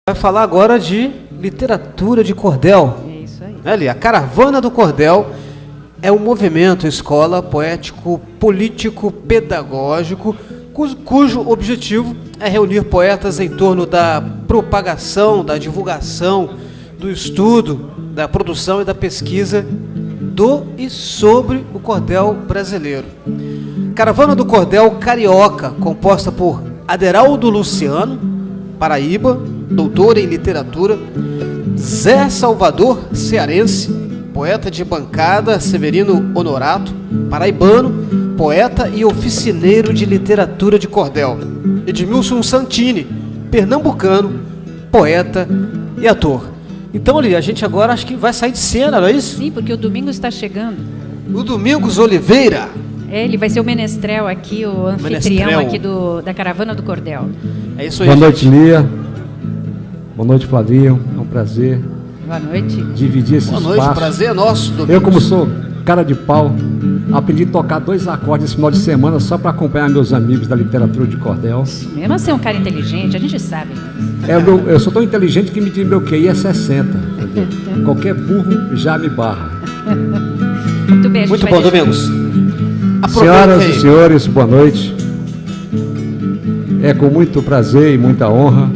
Vai falar agora de literatura de cordel. É isso aí. Ali, a Caravana do Cordel é um movimento escola poético, político, pedagógico, cujo objetivo é reunir poetas em torno da propagação, da divulgação, do estudo, da produção e da pesquisa do e sobre o cordel brasileiro. Caravana do Cordel Carioca, composta por Aderaldo Luciano, Paraíba, doutor em literatura, Zé Salvador, cearense, poeta de bancada, Severino Honorato, paraibano, poeta e oficineiro de literatura de cordel, Edmilson Santini, pernambucano, poeta e ator. Então, ali, a gente agora acho que vai sair de cena, não é isso? Sim, porque o Domingos está chegando. O Domingos Oliveira. Ele vai ser o menestrel aqui, o anfitrião aqui da Caravana do Cordel. É isso aí. Boa noite, Lia. Boa noite, Flavinho. É um prazer Boa noite. dividir esse espaço. Boa noite, prazer é nosso, Domingos. Eu, como sou cara de pau, aprendi a tocar 2 acordes esse final de semana só para acompanhar meus amigos da literatura de cordel. Mesmo assim, é um cara inteligente, a gente sabe. Eu sou tão inteligente que me diz meu QI é 60. Entendeu? Qualquer burro já me barra. Muito bem, a gente Muito vai bom, deixar- Domingos. Senhoras aí. e senhores, boa noite. É com muito prazer e muita honra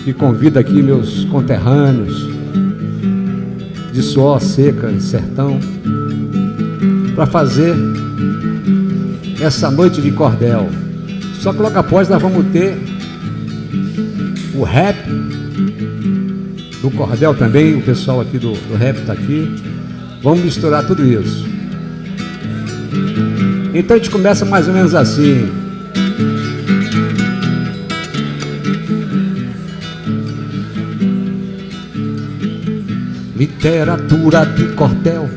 que convido aqui meus conterrâneos de suor, seca e sertão para fazer essa noite de cordel. Só que logo após nós vamos ter o rap do cordel também, o pessoal aqui do rap está aqui. Vamos misturar tudo isso. Então a gente começa mais ou menos assim. Literatura de cordel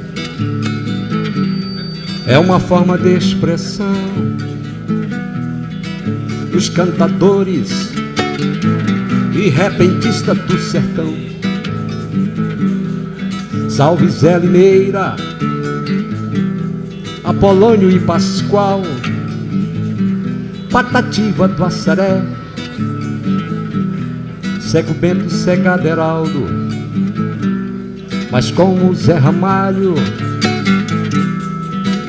é uma forma de expressão dos cantadores e repentistas do sertão. Salve Zé Limeira, Apolônio e Pascoal, Patativa do Assaré, Cego Bento, Cega Aderaldo, mas como Zé Ramalho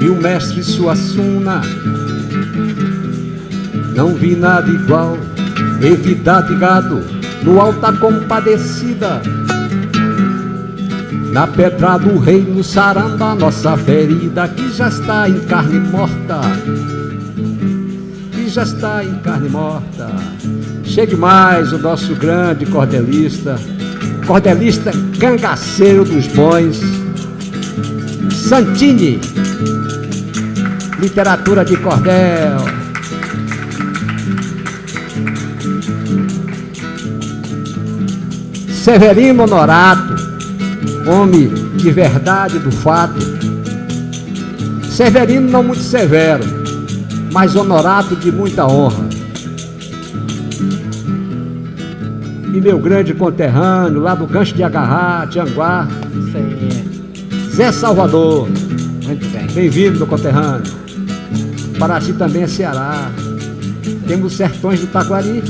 e o mestre Suassuna, não vi nada igual. Evidade gado no Alta Compadecida, na pedra do rei, no saranda, nossa ferida que já está em carne morta, que já está em carne morta. Chegue mais o nosso grande cordelista, cordelista cangaceiro dos bons, Santini, literatura de cordel. Severino Honorato, homem de verdade do fato. Severino não muito severo, mas Honorato de muita honra. E meu grande conterrâneo, lá do Gancho de Agarrar, Tianguá, Isso aí. Zé Salvador. Muito bem. Bem-vindo, meu conterrâneo. Paraty também é Ceará. Temos os sertões do Taquari.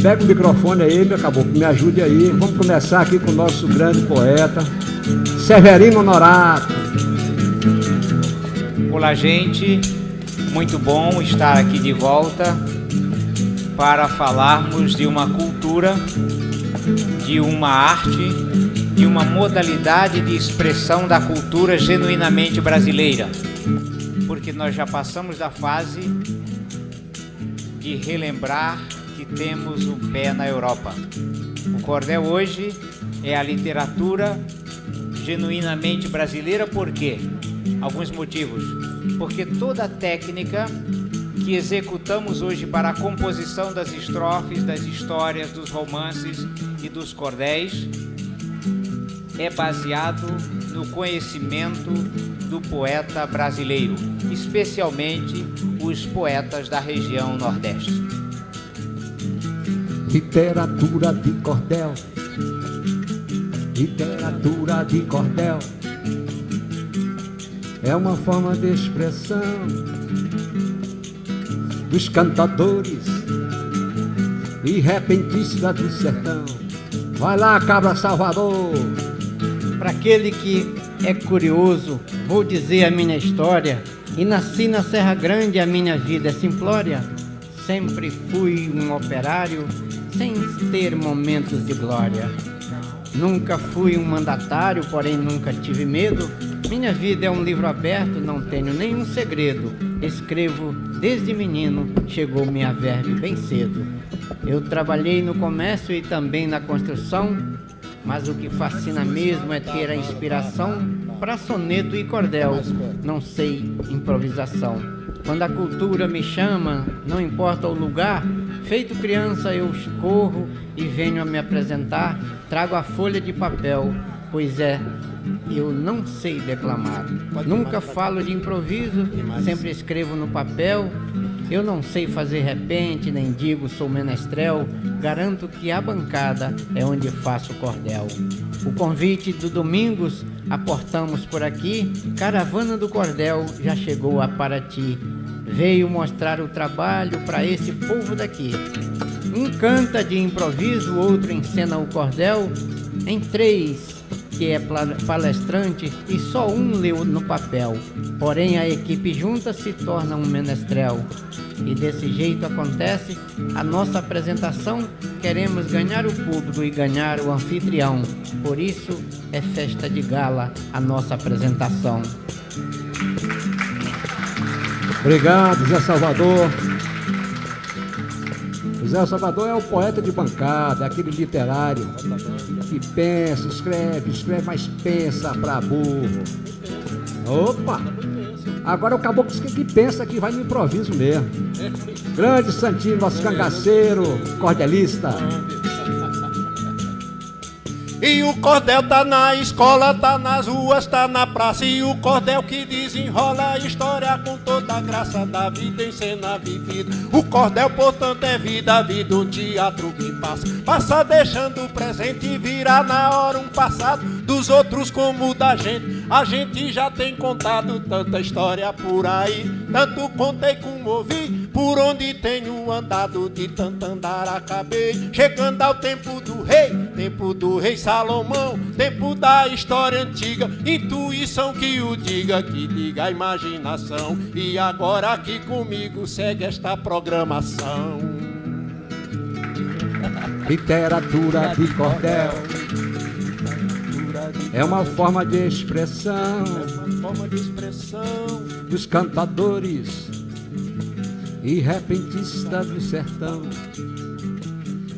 Pega o microfone aí, meu caboclo, me ajude aí. Vamos começar aqui com o nosso grande poeta, Severino Honorato. Olá, gente. Muito bom estar aqui de volta para falarmos de uma cultura, de uma arte, de uma modalidade de expressão da cultura genuinamente brasileira. Porque nós já passamos da fase de relembrar que temos o pé na Europa. O cordel hoje é a literatura genuinamente brasileira. Por quê? Alguns motivos. Porque toda a técnica que executamos hoje para a composição das estrofes, das histórias, dos romances e dos cordéis é baseado no conhecimento do poeta brasileiro, especialmente os poetas da região Nordeste. Literatura de cordel, literatura de cordel, é uma forma de expressão dos cantadores e repentistas do sertão. Vai lá, cabra Salvador. Para aquele que é curioso, vou dizer a minha história. E nasci na Serra Grande, a minha vida é simplória. Sempre fui um operário, sem ter momentos de glória. Nunca fui um mandatário, porém nunca tive medo. Minha vida é um livro aberto, não tenho nenhum segredo. Escrevo desde menino, chegou minha verve bem cedo. Eu trabalhei no comércio e também na construção, mas o que fascina mesmo é ter a inspiração para soneto e cordel. Não sei improvisação. Quando a cultura me chama, não importa o lugar, feito criança eu corro e venho a me apresentar. Trago a folha de papel, pois eu não sei declamar. Nunca falo de improviso, sempre escrevo no papel. Eu não sei fazer repente, nem digo sou menestrel. Garanto que a bancada é onde faço cordel. O convite do Domingos, aportamos por aqui. Caravana do Cordel já chegou a Paraty. Veio mostrar o trabalho para esse povo daqui. Um canta de improviso, o outro encena o cordel. Em três, que é palestrante, e só um leu no papel. Porém a equipe junta se torna um menestrel. E desse jeito acontece a nossa apresentação. Queremos ganhar o público e ganhar o anfitrião. Por isso é festa de gala a nossa apresentação. Obrigado, Zé Salvador. O Zé Salvador é o poeta de bancada, aquele literário que pensa, escreve, mas pensa pra burro. Opa! Agora o caboclo que pensa que vai no improviso mesmo. Grande Santinho, nosso cangaceiro, cordelista. E o cordel tá na escola, tá nas ruas, tá na praça. E o cordel que desenrola a história com toda a graça da vida em cena vivida. O cordel, portanto, é vida, vida, um teatro que passa. Passa deixando o presente e virar na hora um passado dos outros como o da gente. A gente já tem contado tanta história por aí, tanto contei como ouvi, por onde tenho andado, de tanto andar acabei. Chegando ao tempo do rei Salomão, tempo da história antiga, intuição que o diga, que diga a imaginação. E agora aqui comigo segue esta programação. Literatura de cordel é uma forma de expressão, dos cantadores e repentistas do sertão.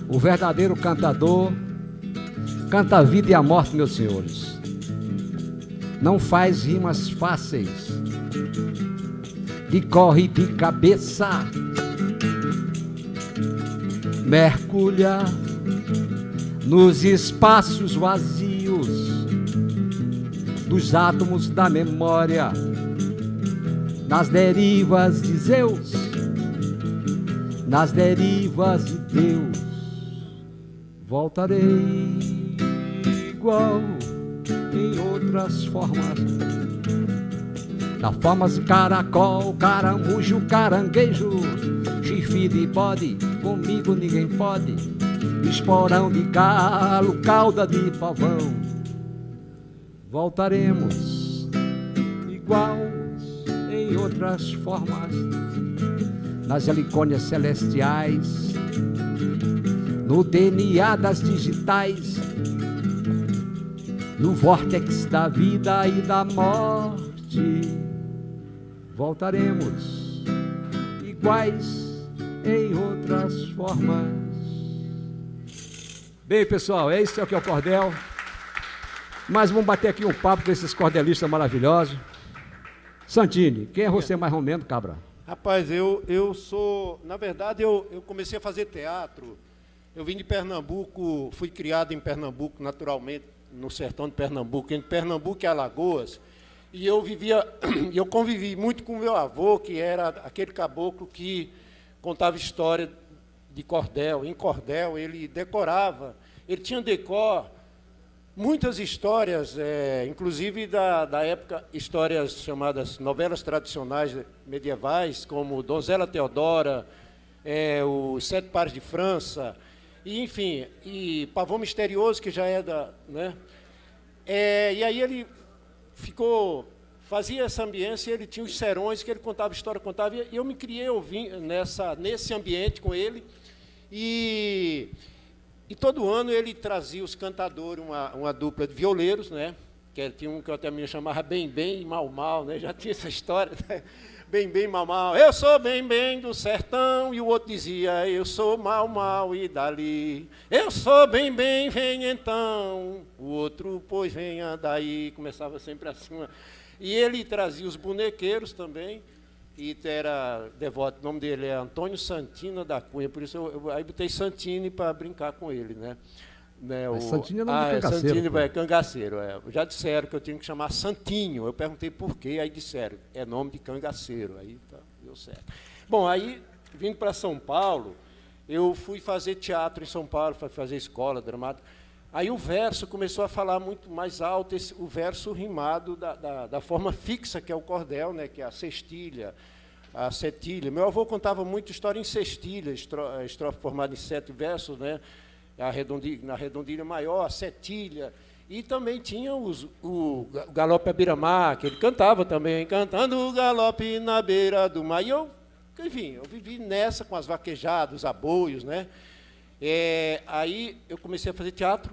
O verdadeiro cantador canta a vida e a morte, meus senhores. Não faz rimas fáceis, de corre de cabeça. Mergulha nos espaços vazios dos átomos da memória, nas derivas de Zeus, nas derivas de Deus. Voltarei igual em outras formas, na formas de caracol, caramujo, caranguejo, chifre de bode, comigo ninguém pode, esporão de galo, cauda de pavão. Voltaremos igual em outras formas, nas helicônias celestiais, no DNA das digitais, no vórtex da vida e da morte. Voltaremos iguais em outras formas. Bem, pessoal, esse é o que é o cordel. Mas vamos bater aqui um papo com esses cordelistas maravilhosos. Santini, quem é você mais ou menos, cabra? Rapaz, eu sou... Na verdade, eu comecei a fazer teatro. Eu vim de Pernambuco, fui criado em Pernambuco, naturalmente, no sertão de Pernambuco, entre Pernambuco e Alagoas. E eu convivi muito com o meu avô, que era aquele caboclo que contava história de cordel. Em cordel, ele decorava, ele tinha decor muitas histórias, inclusive da época, histórias chamadas novelas tradicionais medievais, como Donzela Teodora, os Sete Pares de França, e, enfim, e Pavão Misterioso, que já é da... Né? E aí ele fazia essa ambiência, ele tinha os serões, que ele contava história, e eu me criei nesse ambiente com ele, e todo ano ele trazia os cantadores, uma dupla de violeiros, né? Que tinha um que eu até me chamava Bem Bem e Mal Mal, né? Já tinha essa história, né? Bem Bem, Mal Mal, eu sou Bem Bem do sertão, e o outro dizia, eu sou Mal Mal e dali, eu sou Bem Bem, vem então, o outro, pois venha daí, começava sempre assim. E ele trazia os bonequeiros também, e era devoto, o nome dele é Antônio Santino da Cunha, por isso aí botei Santini para brincar com ele, né? Santini é nome de cangaceiro. Santini é cangaceiro. Já disseram que eu tinha que chamar Santinho. Eu perguntei por quê, aí disseram, é nome de cangaceiro. Aí tá, deu certo. Bom, aí, vindo para São Paulo, eu fui fazer teatro em São Paulo, fui fazer escola dramática. Aí o verso começou a falar muito mais alto, o verso rimado da forma fixa, que é o cordel, né, que é a sextilha, a setilha. Meu avô contava muito história em sextilha, estrofe formada em 7 versos, né? Na redondilha maior, a setilha, e também tinha o galope à beira-mar, que ele cantava também, cantando o galope na beira do mar. E enfim, eu vivi nessa com as vaquejadas, os aboios, né? Aí eu comecei a fazer teatro,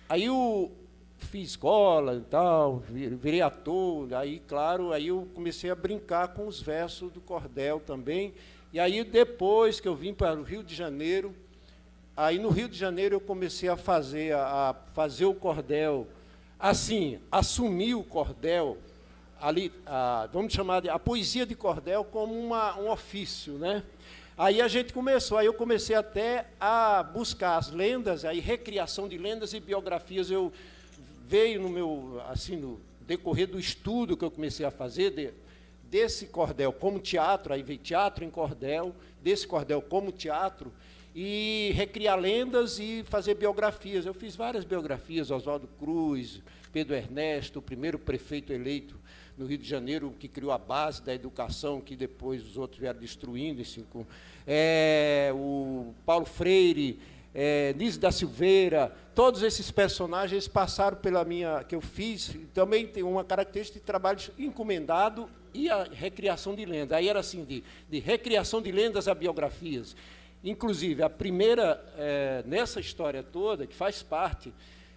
aí eu fiz escola e tal, virei ator, aí, claro, aí eu comecei a brincar com os versos do cordel também, e aí depois que eu vim para o Rio de Janeiro, aí no Rio de Janeiro eu comecei a fazer o cordel, assim, assumir o cordel, ali, vamos chamar a poesia de cordel como um ofício, né? Aí a gente começou, aí eu comecei até a buscar as lendas, aí recriação de lendas e biografias, veio no decorrer do estudo que eu comecei a fazer, desse cordel como teatro, aí veio teatro em cordel, desse cordel como teatro, e recriar lendas e fazer biografias. Eu fiz várias biografias, Oswaldo Cruz, Pedro Ernesto, o primeiro prefeito eleito no Rio de Janeiro, que criou a base da educação, que depois os outros vieram destruindo, o Paulo Freire, Nísio da Silveira, todos esses personagens passaram pela que eu fiz, também tem uma característica de trabalho encomendado e a recriação de lendas. Aí era assim, de recriação de lendas a biografias. Inclusive, a primeira, nessa história toda, que faz parte,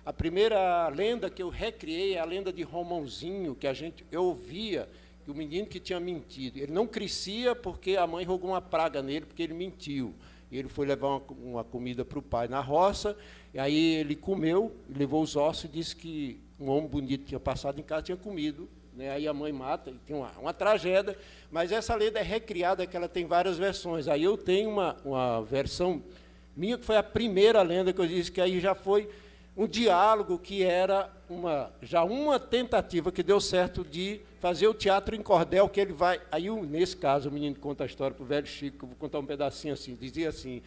a primeira lenda que eu recriei é a lenda de Romãozinho, que eu ouvia que o menino que tinha mentido, ele não crescia porque a mãe jogou uma praga nele, porque ele mentiu. Ele foi levar uma comida para o pai na roça, e aí ele comeu, levou os ossos e disse que um homem bonito tinha passado em casa, tinha comido, né? Aí a mãe mata, e tem uma tragédia, mas essa lenda é recriada, que ela tem várias versões. Aí eu tenho uma versão minha, que foi a primeira lenda que eu disse, que aí já foi um diálogo, que era já uma tentativa que deu certo de fazer o teatro em cordel, que ele vai... Aí, nesse caso, o menino conta a história para o velho Chico, eu vou contar um pedacinho assim, dizia assim,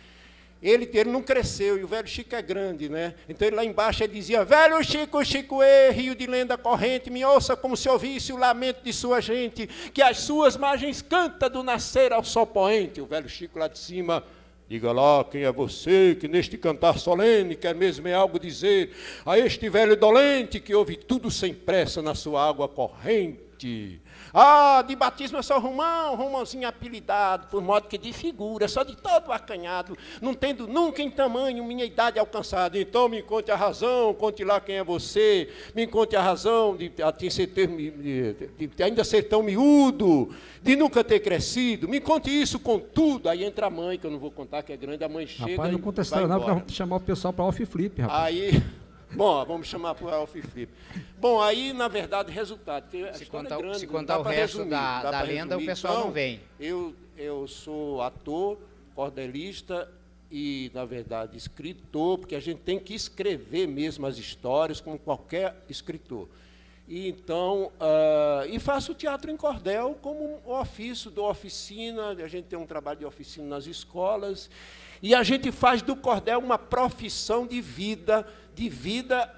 ele não cresceu, e o velho Chico é grande, né? Então, ele lá embaixo, ele dizia, velho Chico, Chicoê, rio de lenda corrente, me ouça como se ouvisse o lamento de sua gente, que as suas margens canta do nascer ao sol poente. O velho Chico lá de cima... Diga lá quem é você, que neste cantar solene quer mesmo algo dizer a este velho dolente que ouve tudo sem pressa na sua água corrente. De batismo é só Romãozinho apelidado, por modo que de figura, só de todo acanhado, não tendo nunca em tamanho minha idade alcançada. Então me conte a razão, conte lá quem é você, me conte a razão de ainda ser tão miúdo, de nunca ter crescido, me conte isso com tudo. Aí entra a mãe, que eu não vou contar, que é grande, a mãe chega. Rapaz, não conta essa história não, porque nós vamos chamar o pessoal para off flip, rapaz. Aí... Bom, vamos chamar para o Alf Flip. Bom, aí, na verdade, resultado. Se contar o resto da lenda, o pessoal então, não vem. Eu sou ator, cordelista e, na verdade, escritor, porque a gente tem que escrever mesmo as histórias, como qualquer escritor. E então, e faço teatro em cordel como um ofício, dou oficina, a gente tem um trabalho de oficina nas escolas, e a gente faz do cordel uma profissão de vida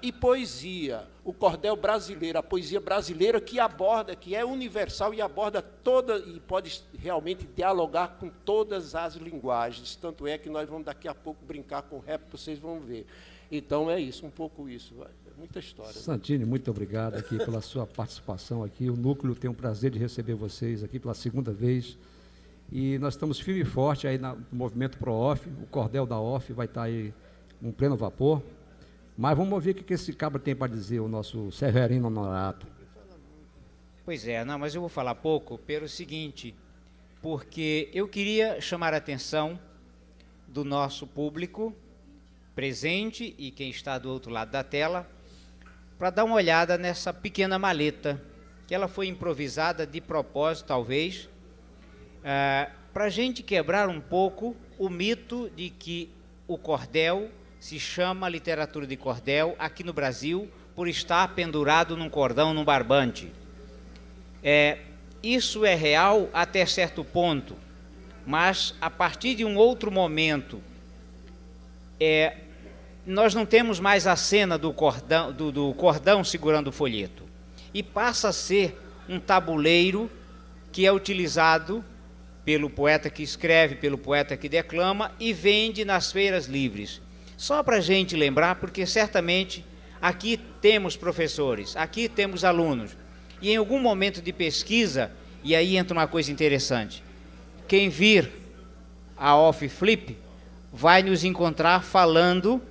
e poesia. O cordel brasileiro, a poesia brasileira que aborda, que é universal e aborda toda, e pode realmente dialogar com todas as linguagens. Tanto é que nós vamos daqui a pouco brincar com rap, vocês vão ver. Então é isso, um pouco isso. Muita história. Santini, muito obrigado aqui pela sua participação aqui. O Núcleo tem o prazer de receber vocês aqui pela segunda vez. E nós estamos firme e forte aí no movimento Pro-Off. O cordel da Off vai estar aí em pleno vapor. Mas vamos ouvir o que esse cabra tem para dizer, o nosso Severino Honorato. Pois é, não, mas eu vou falar pouco pelo seguinte, porque eu queria chamar a atenção do nosso público presente e quem está do outro lado da tela, para dar uma olhada nessa pequena maleta, que ela foi improvisada de propósito, talvez, para a gente quebrar um pouco o mito de que o cordel se chama literatura de cordel aqui no Brasil por estar pendurado num cordão, num barbante. Isso é real até certo ponto, mas a partir de um outro momento, nós não temos mais a cena do cordão segurando o folheto, e passa a ser um tabuleiro que é utilizado pelo poeta que escreve, pelo poeta que declama e vende nas feiras livres. Só para a gente lembrar, porque certamente aqui temos professores, aqui temos alunos, e em algum momento de pesquisa, e aí entra uma coisa interessante, quem vir a Off Flip vai nos encontrar falando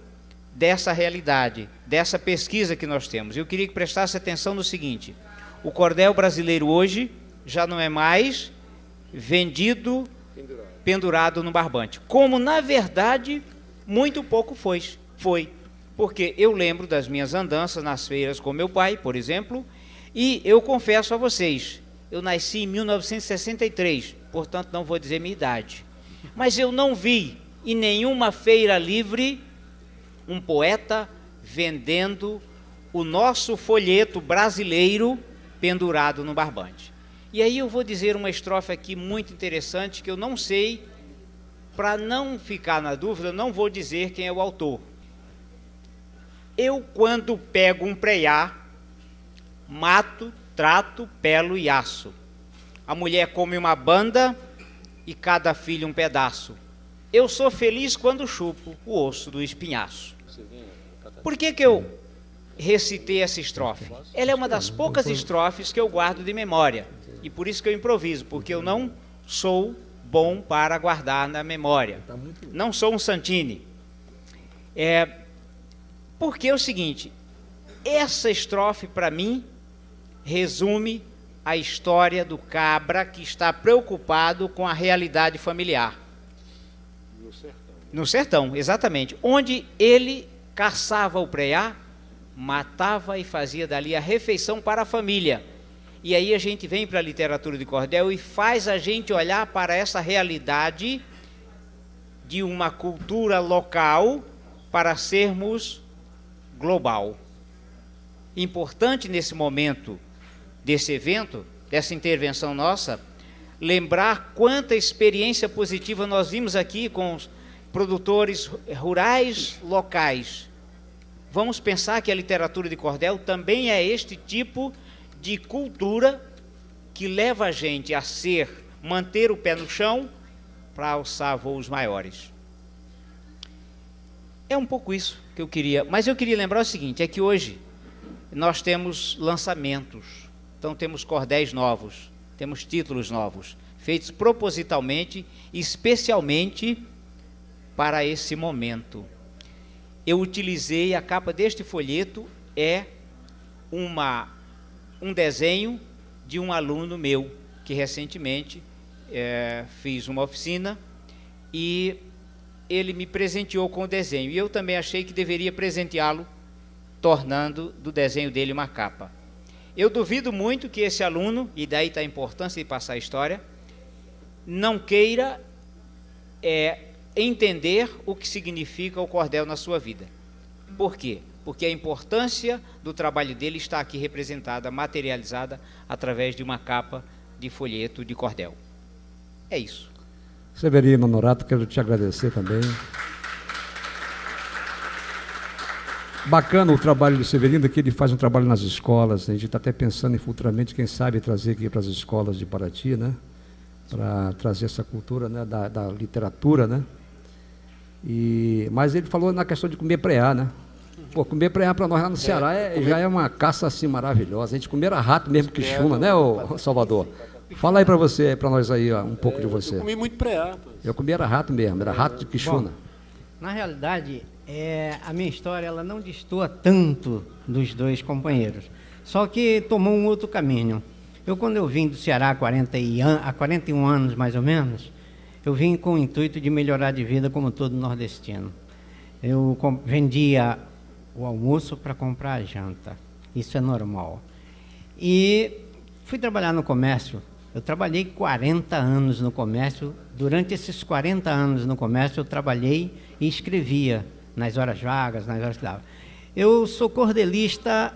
dessa realidade, dessa pesquisa que nós temos. Eu queria que prestasse atenção no seguinte: o cordel brasileiro hoje já não é mais vendido pendurado no barbante, como na verdade muito pouco foi, porque eu lembro das minhas andanças nas feiras com meu pai, por exemplo, e eu confesso a vocês, eu nasci em 1963, portanto não vou dizer minha idade, mas eu não vi em nenhuma feira livre um poeta vendendo o nosso folheto brasileiro pendurado no barbante. E aí eu vou dizer uma estrofe aqui muito interessante que eu não sei, para não ficar na dúvida, não vou dizer quem é o autor. Eu, quando pego um preá, mato, trato, pelo e aço. A mulher come uma banda e cada filho um pedaço. Eu sou feliz quando chupo o osso do espinhaço. Por que eu recitei essa estrofe? Ela é uma das poucas estrofes que eu guardo de memória. E por isso que eu improviso, porque eu não sou bom para guardar na memória. Não sou um Santini. Porque é o seguinte, essa estrofe, para mim, resume a história do cabra que está preocupado com a realidade familiar. No sertão. No sertão, exatamente. Onde ele caçava o preá, matava e fazia dali a refeição para a família. E aí a gente vem para a literatura de cordel e faz a gente olhar para essa realidade de uma cultura local para sermos global. Importante nesse momento desse evento, dessa intervenção nossa, lembrar quanta experiência positiva nós vimos aqui com os produtores rurais locais. Vamos pensar que a literatura de cordel também é este tipo de cultura que leva a gente a manter o pé no chão para alçar voos maiores. É um pouco isso que eu queria, mas eu queria lembrar o seguinte, é que hoje nós temos lançamentos, então temos cordéis novos, temos títulos novos, feitos propositalmente, especialmente para esse momento. Eu utilizei, a capa deste folheto um desenho de um aluno meu, que recentemente fiz uma oficina e ele me presenteou com o desenho. E eu também achei que deveria presenteá-lo, tornando do desenho dele uma capa. Eu duvido muito que esse aluno, e daí está a importância de passar a história, não queira entender o que significa o cordel na sua vida. Por quê? porque a importância do trabalho dele está aqui representada, materializada, através de uma capa de folheto de cordel. É isso. Severino Honorato, quero te agradecer também. Bacana o trabalho do Severino, que ele faz um trabalho nas escolas. A gente está até pensando em futuramente, quem sabe, trazer aqui para as escolas de Paraty, né? Para trazer essa cultura, né? da literatura, né? Mas ele falou na questão de comer preá, né? Pô, comer preá para nós lá no Ceará já é uma caça assim maravilhosa. A gente comera rato mesmo que chuma, né, ô Salvador? Fala aí para você, para nós aí, ó, um pouco de você. Eu comi muito preá. Eu comi era rato mesmo, era rato de Quixuna. Na realidade, a minha história ela não destoa tanto dos dois companheiros, só que tomou um outro caminho. Quando eu vim do Ceará há 41 anos, mais ou menos, eu vim com o intuito de melhorar de vida como todo nordestino. Eu vendia o almoço para comprar a janta, isso é normal. E fui trabalhar no comércio. Eu trabalhei 40 anos no comércio. Durante esses 40 anos no comércio, eu trabalhei e escrevia nas horas vagas, nas horas que dava. Eu sou cordelista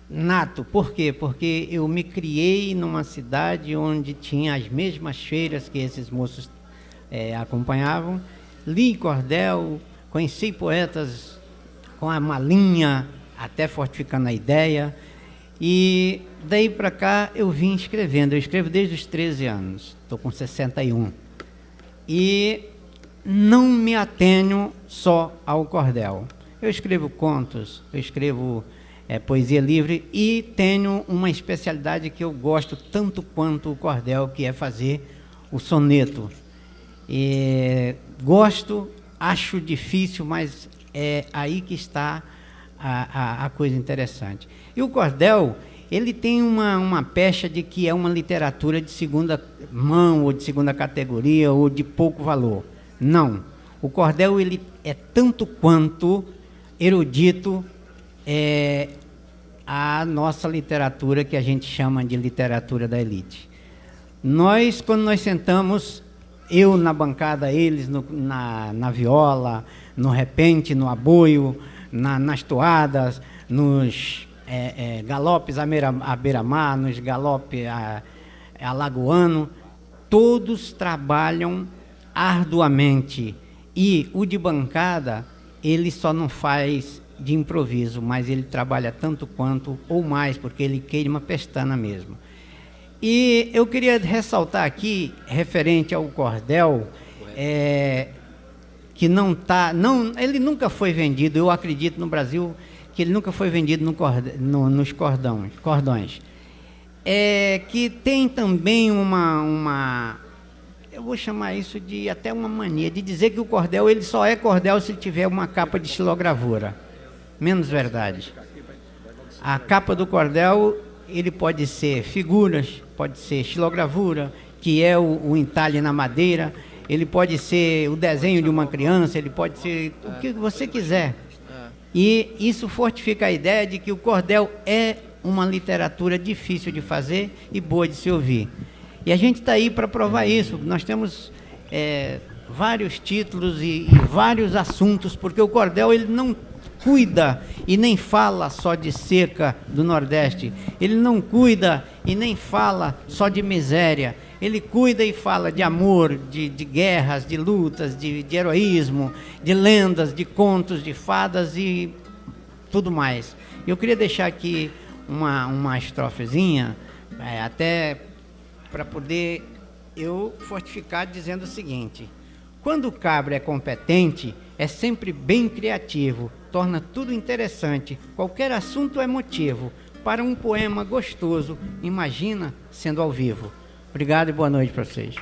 nato. Por quê? Porque eu me criei numa cidade onde tinha as mesmas feiras que esses moços acompanhavam. Li cordel, conheci poetas com a malinha, até fortificando a ideia. E daí para cá eu vim escrevendo. Eu escrevo desde os 13 anos, estou com 61. E não me atenho só ao cordel. Eu escrevo contos, eu escrevo poesia livre e tenho uma especialidade que eu gosto tanto quanto o cordel, que é fazer o soneto. Gosto, acho difícil, mas é aí que está a coisa interessante. E o cordel, ele tem uma pecha de que é uma literatura de segunda mão, ou de segunda categoria, ou de pouco valor. Não. O cordel, ele é tanto quanto erudito a nossa literatura, que a gente chama de literatura da elite. Quando nós sentamos, eu na bancada, eles na viola, no repente, no aboio, nas toadas, nos galopes à beira-mar, nos galopes alagoano, todos trabalham arduamente. E o de bancada, ele só não faz de improviso, mas ele trabalha tanto quanto ou mais, porque ele queima pestana mesmo. E eu queria ressaltar aqui, referente ao cordel, que ele nunca foi vendido, eu acredito no Brasil que ele nunca foi vendido nos cordões. Que tem também eu vou chamar isso de até uma mania, de dizer que o cordel, ele só é cordel se tiver uma capa de xilogravura. Menos verdade. A capa do cordel, ele pode ser figuras, pode ser xilogravura, que é o entalhe na madeira, ele pode ser o desenho de uma criança, ele pode ser o que você quiser. E isso fortifica a ideia de que o cordel é uma literatura difícil de fazer e boa de se ouvir. E a gente está aí para provar isso. Nós temos vários títulos e vários assuntos, porque o cordel, ele não cuida e nem fala só de seca do Nordeste, ele não cuida e nem fala só de miséria, ele cuida e fala de amor, de guerras, de lutas, de heroísmo, de lendas, de contos, de fadas e tudo mais. Eu queria deixar aqui uma estrofezinha, até para poder eu fortificar, dizendo o seguinte: quando o cabra é competente, é sempre bem criativo, torna tudo interessante, qualquer assunto é motivo para um poema gostoso, imagina sendo ao vivo. Obrigado e boa noite para vocês.